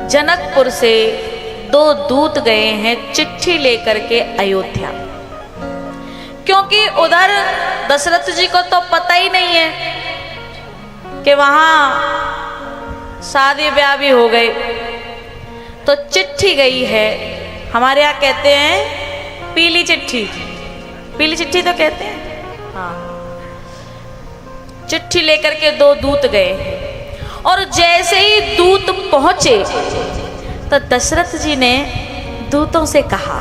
जनकपुर से 2 दूत गए हैं चिट्ठी लेकर के अयोध्या, क्योंकि उधर दशरथ जी को तो पता ही नहीं है कि वहां शादी ब्याह भी हो गए। तो चिट्ठी गई है, हमारे यहाँ कहते हैं पीली चिट्ठी, पीली चिट्ठी तो कहते हैं। हाँ, चिट्ठी लेकर के 2 दूत गए और जैसे ही दूत पहुंचे तो दशरथ जी ने दूतों से कहा,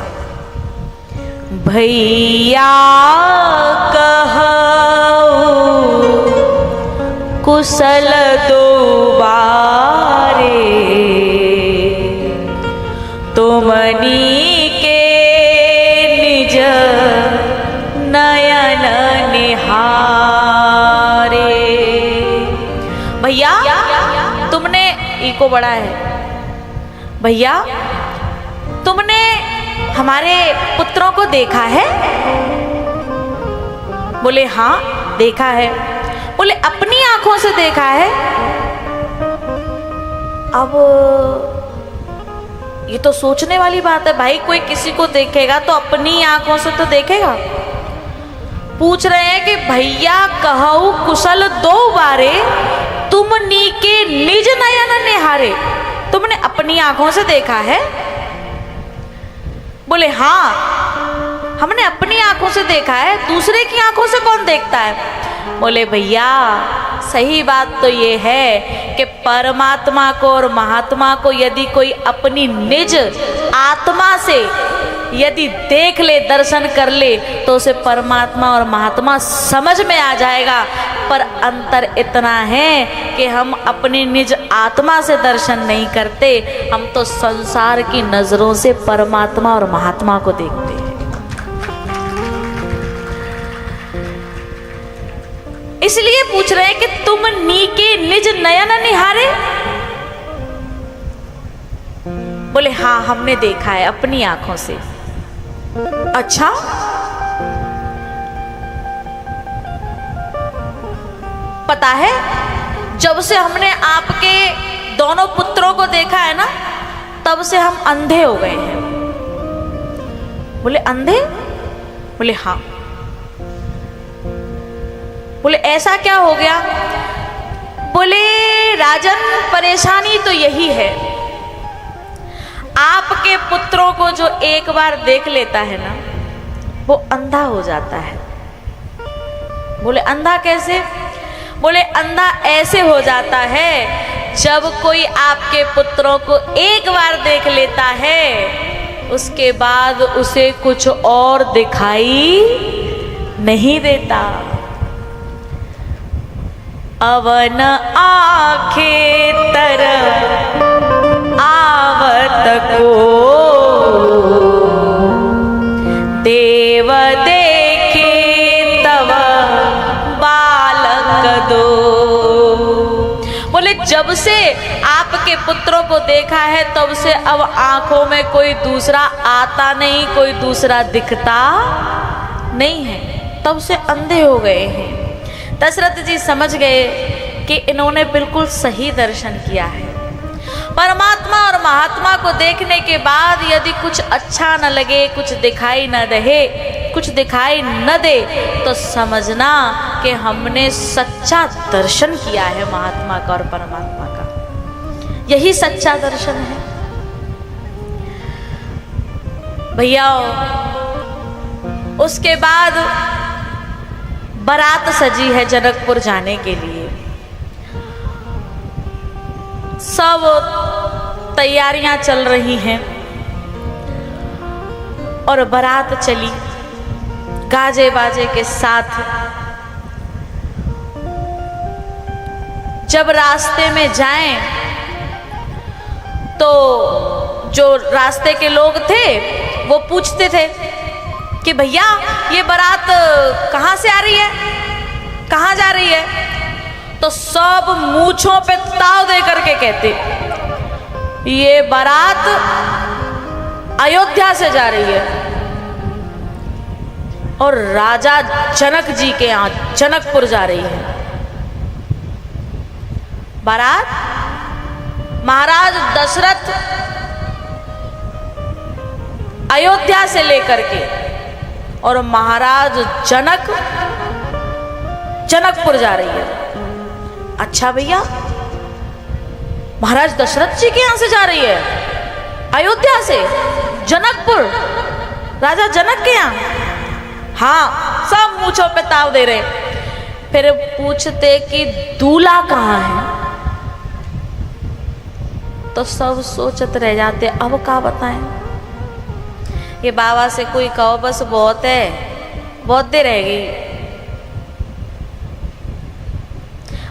भैया कहूं कुशल दो बारे, तुमनी के निज नयन निहारे। भैया तुमने इको बड़ा है, भैया तुमने हमारे पुत्रों को देखा है? बोले हाँ देखा है। बोले अपनी आंखों से देखा है? अब ये तो सोचने वाली बात है भाई, कोई किसी को देखेगा तो अपनी आंखों से तो देखेगा। पूछ रहे हैं कि भैया कहू कुशल 2 बारे, तुम नीके निज नयन निहारे, तुमने अपनी आंखों से देखा है? बोले हाँ हमने अपनी आंखों से देखा है, दूसरे की आंखों से कौन देखता है? बोले भैया सही बात तो ये है कि परमात्मा को और महात्मा को यदि कोई अपनी निज आत्मा से यदि देख ले, दर्शन कर ले, तो उसे परमात्मा और महात्मा समझ में आ जाएगा। पर अंतर इतना है कि हम अपनी निज आत्मा से दर्शन नहीं करते, हम तो संसार की नजरों से परमात्मा और महात्मा को देखते हैं। इसलिए पूछ रहे हैं कि तुम नीके निज नयन निहारे? बोले हाँ हमने देखा है अपनी आंखों से। अच्छा पता है जब से हमने आपके दोनों पुत्रों को देखा है ना, तब से हम अंधे हो गए हैं। बोले अंधे? बोले हाँ। बोले ऐसा क्या हो गया? बोले राजन परेशानी तो यही है, आपके पुत्रों को जो एक बार देख लेता है ना, वो अंधा हो जाता है। बोले अंधा कैसे? बोले अंधा ऐसे हो जाता है जब कोई आपके पुत्रों को एक बार देख लेता है, उसके बाद उसे कुछ और दिखाई नहीं देता। अवन आखे तर आवत को, देव देखे तब बालक दो। बोले जब से आपके पुत्रों को देखा है तब से अब आंखों में कोई दूसरा आता नहीं, कोई दूसरा दिखता नहीं है, तब से अंधे हो गए हैं। दशरथ जी समझ गए कि इन्होंने बिल्कुल सही दर्शन किया है। परमात्मा और महात्मा को देखने के बाद यदि कुछ अच्छा न लगे, कुछ दिखाई न दे, कुछ दिखाई न दे, तो समझना कि हमने सच्चा दर्शन किया है महात्मा का और परमात्मा का। यही सच्चा दर्शन है भैया। उसके बाद बारात सजी है जनकपुर जाने के लिए। सब तैयारियां चल रही हैं और बारात चली गाजे बाजे के साथ। जब रास्ते में जाएं तो जो रास्ते के लोग थे वो पूछते थे कि भैया ये बारात कहाँ से आ रही है, कहाँ जा रही है? तो सब मूंछों पे ताव दे करके कहते ये बारात अयोध्या से जा रही है और राजा जनक जी के यहाँ जनकपुर जा रही है। बारात महाराज दशरथ अयोध्या से लेकर के और महाराज जनक जनकपुर जा रही है। अच्छा भैया, महाराज दशरथ जी के यहां से जा रही है, अयोध्या से जनकपुर, राजा जनक के यहां? हाँ, सब मूंछों पे ताव दे रहे। फिर पूछते कि दूल्हा कहाँ है, तो सब सोचत रह जाते, अब क्या बताएं। ये बाबा से कोई कहो बस बहुत है, बहुत देर रहेगी।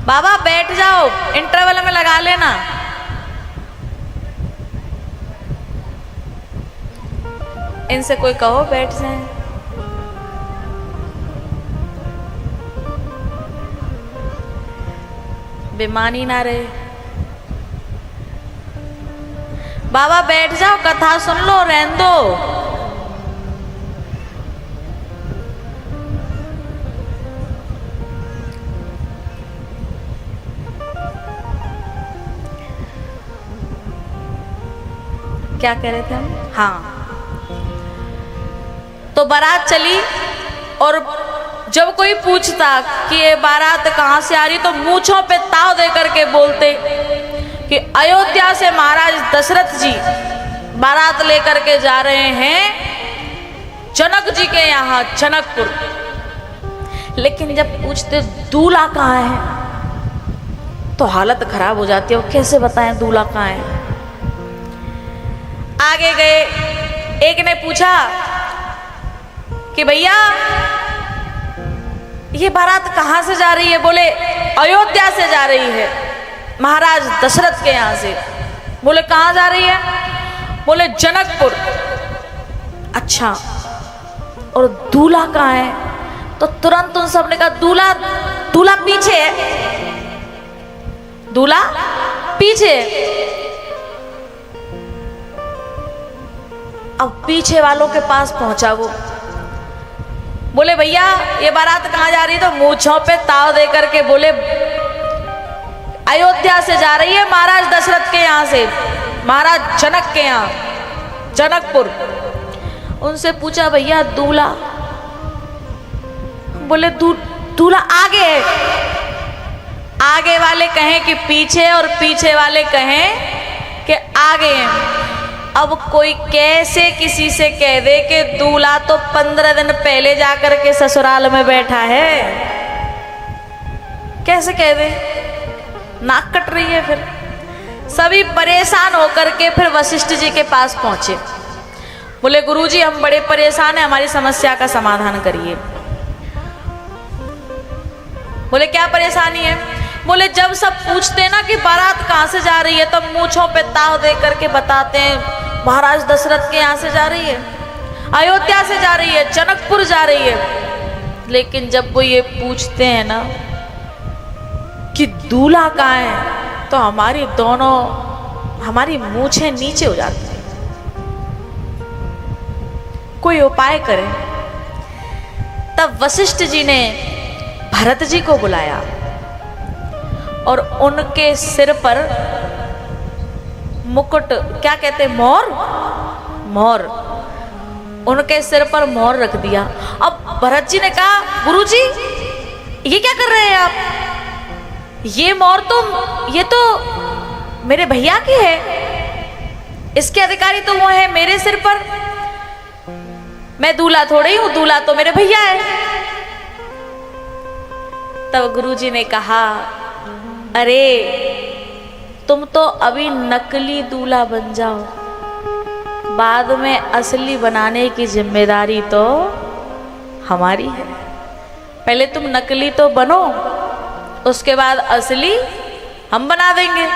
बाबा बैठ जाओ, इंटरवल में लगा लेना। इनसे कोई कहो बैठ जाए, बेमानी ना रहे। बाबा बैठ जाओ, कथा सुन लो, रहने दो। क्या कह रहे थे हम? हाँ, तो बारात चली और जब कोई पूछता कि ये बारात कहाँ से आ रही, तो मूंछों पे ताव दे करके बोलते कि अयोध्या से महाराज दशरथ जी बारात लेकर के जा रहे हैं जनक जी के यहाँ जनकपुर। लेकिन जब पूछते दूल्हा कहाँ है, तो हालत खराब हो जाती है। वो कैसे बताएं दूल्हा कहाँ है। आगे गए, एक ने पूछा कि भैया ये बारात कहाँ से जा रही है? बोले अयोध्या से जा रही है, महाराज दशरथ के यहाँ से। बोले कहाँ जा रही है? बोले जनकपुर। अच्छा, और दूल्हा कहाँ है? तो तुरंत उन सब ने कहा दूल्हा, दूल्हा पीछे है, दूल्हा पीछे। अब पीछे वालों के पास पहुंचा वो, बोले भैया ये बारात कहाँ जा रही है? तो मूंछों पे ताव दे करके बोले अयोध्या से जा रही है, महाराज दशरथ के यहाँ से, महाराज जनक के यहाँ जनकपुर। उनसे पूछा भैया दूल्हा? बोले दूल्हा आगे है। आगे वाले कहें कि पीछे और पीछे वाले कहें कि आगे हैं। अब कोई कैसे किसी से कह दे कि दूल्हा तो 15 दिन पहले जाकर के ससुराल में बैठा है, कैसे कह दे? नाक कट रही है। फिर सभी परेशान होकर के फिर वशिष्ठ जी के पास पहुंचे। बोले गुरुजी हम बड़े परेशान हैं, हमारी समस्या का समाधान करिए। बोले क्या परेशानी है? बोले जब सब पूछते ना कि बारात कहाँ से जा रही है, तब मूंछों पे ताव दे करके बताते हैं महाराज दशरथ के यहाँ से जा रही है, अयोध्या से जा रही है, जनकपुर जा रही है। लेकिन जब वो ये पूछते हैं ना कि दूल्हा कहाँ है, तो हमारी मूंछें नीचे हो जाती है। कोई उपाय करें। तब वशिष्ठ जी ने भरत जी को बुलाया और उनके सिर पर मुकुट, क्या कहते, मोर, उनके सिर पर मोर रख दिया। अब भरत जी ने कहा गुरुजी ये क्या कर रहे हैं आप? ये मोर ये तो मेरे भैया की है, इसके अधिकारी तो वो है मेरे सिर पर, मैं दूल्हा थोड़ी हूं, दूल्हा तो मेरे भैया है। तब गुरुजी ने कहा अरे तुम तो अभी नकली दूल्हा बन जाओ, बाद में असली बनाने की जिम्मेदारी तो हमारी है। पहले तुम नकली तो बनो, उसके बाद असली हम बना देंगे।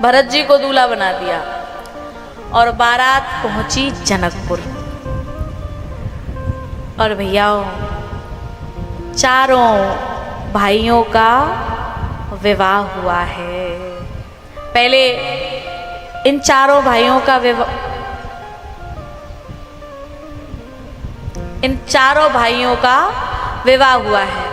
भरत जी को दूल्हा बना दिया और बारात पहुंची जनकपुर। और भैयाओ चारों भाइयों का विवाह हुआ है। पहले इन चारों भाइयों का विवाह हुआ है।